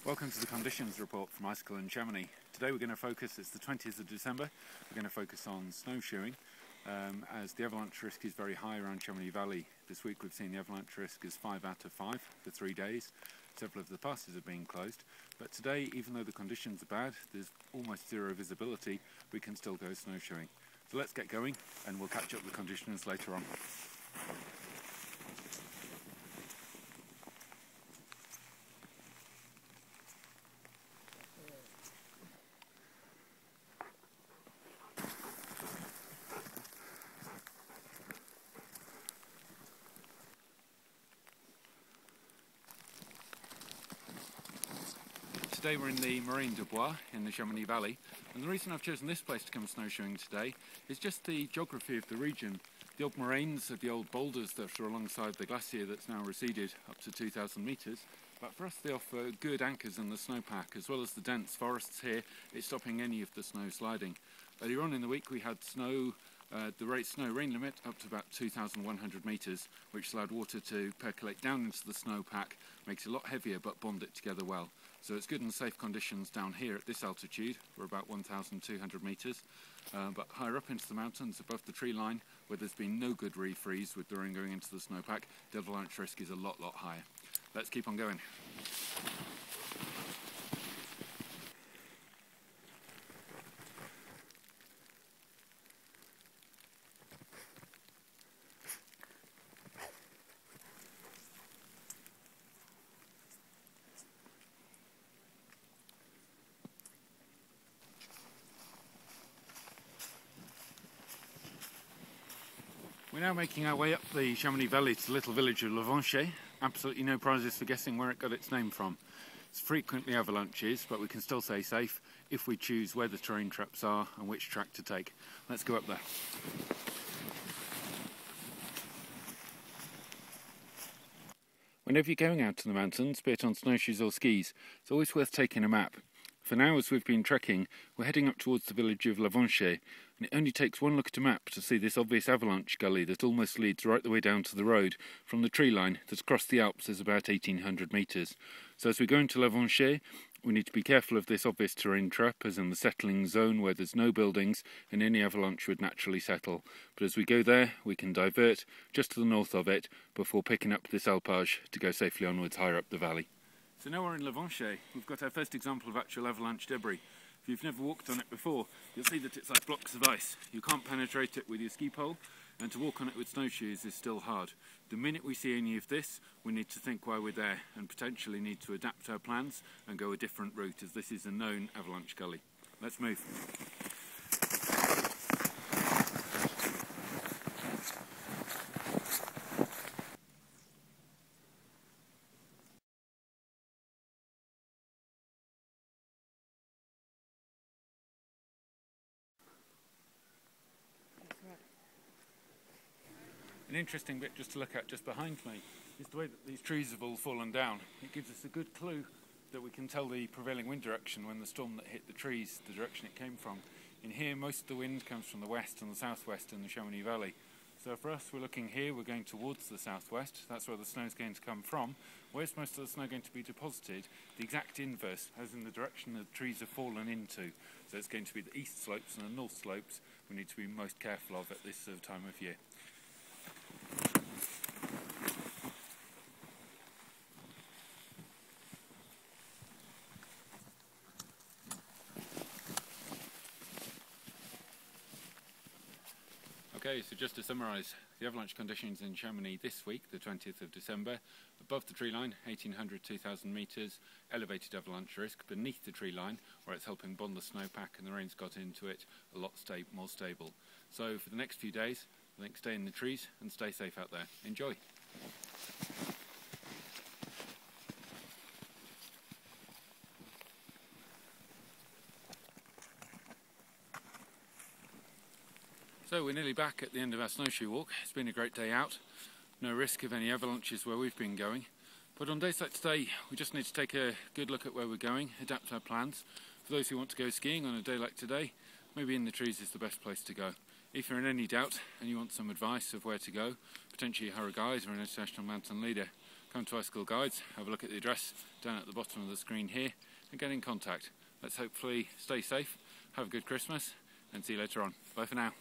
Welcome to the conditions report from Icicle and Chamonix. Today we're going to focus, it's the 20th of December, we're going to focus on snowshoeing as the avalanche risk is very high around Chamonix Valley. This week we've seen the avalanche risk as 5 out of 5 for 3 days. Several of the passes are being closed, but today, even though the conditions are bad, there's almost zero visibility, we can still go snowshoeing. So let's get going and we'll catch up with conditions later on. Today we're in the Moraine du Bois in the Chamonix Valley, and the reason I've chosen this place to come snowshoeing today is just the geography of the region. The old moraines are the old boulders that are alongside the glacier that's now receded up to 2,000 metres, but for us they offer good anchors in the snowpack, as well as the dense forests here. It's stopping any of the snow sliding. Earlier on in the week we had snow, the snow rain limit up to about 2,100 metres, which allowed water to percolate down into the snowpack, makes it a lot heavier but bond it together well. So it's good and safe conditions down here at this altitude. We're about 1,200 metres, but higher up into the mountains above the tree line, where there's been no good refreeze with the rain going into the snowpack, the avalanche risk is a lot higher. Let's keep on going. We're now making our way up the Chamonix Valley to the little village of Lavancher. Absolutely no prizes for guessing where it got its name from. It's frequently avalanches, but we can still stay safe if we choose where the terrain traps are and which track to take. Let's go up there. Whenever you're going out to the mountains, be it on snowshoes or skis, it's always worth taking a map. For now, as we've been trekking, we're heading up towards the village of Lavancher, and it only takes one look at a map to see this obvious avalanche gully that almost leads right the way down to the road from the tree line that's across the Alps is about 1,800 metres. So as we go into Lavancher, we need to be careful of this obvious terrain trap, as in the settling zone where there's no buildings and any avalanche would naturally settle. But as we go there, we can divert just to the north of it before picking up this alpage to go safely onwards higher up the valley. So now we're in Lavancher. We've got our first example of actual avalanche debris. If you've never walked on it before, you'll see that it's like blocks of ice. You can't penetrate it with your ski pole, and to walk on it with snowshoes is still hard. The minute we see any of this, we need to think why we're there and potentially need to adapt our plans and go a different route, as this is a known avalanche gully. Let's move. An interesting bit just to look at just behind me is the way that these trees have all fallen down. It gives us a good clue that we can tell the prevailing wind direction when the storm that hit the trees, the direction it came from. In here, most of the wind comes from the west and the southwest in the Chamonix Valley. So for us, we're looking here, we're going towards the southwest. That's where the snow is going to come from. Where's most of the snow going to be deposited? The exact inverse, as in the direction the trees have fallen into. So it's going to be the east slopes and the north slopes we need to be most careful of at this sort of time of year. Okay, so just to summarise, the avalanche conditions in Chamonix this week, the 20th of December, above the tree line, 1,800, 2,000 metres, elevated avalanche risk. Beneath the tree line, where it's helping bond the snowpack and the rain's got into it, a lot more stable. So for the next few days, I think stay in the trees and stay safe out there. Enjoy! So we're nearly back at the end of our snowshoe walk. It's been a great day out. No risk of any avalanches where we've been going. But on days like today, we just need to take a good look at where we're going, adapt our plans. For those who want to go skiing on a day like today, maybe in the trees is the best place to go. If you're in any doubt and you want some advice of where to go, potentially hire a guide or an international mountain leader, come to Icicle Guides, have a look at the address down at the bottom of the screen here and get in contact. Let's hopefully stay safe, have a good Christmas and see you later on. Bye for now.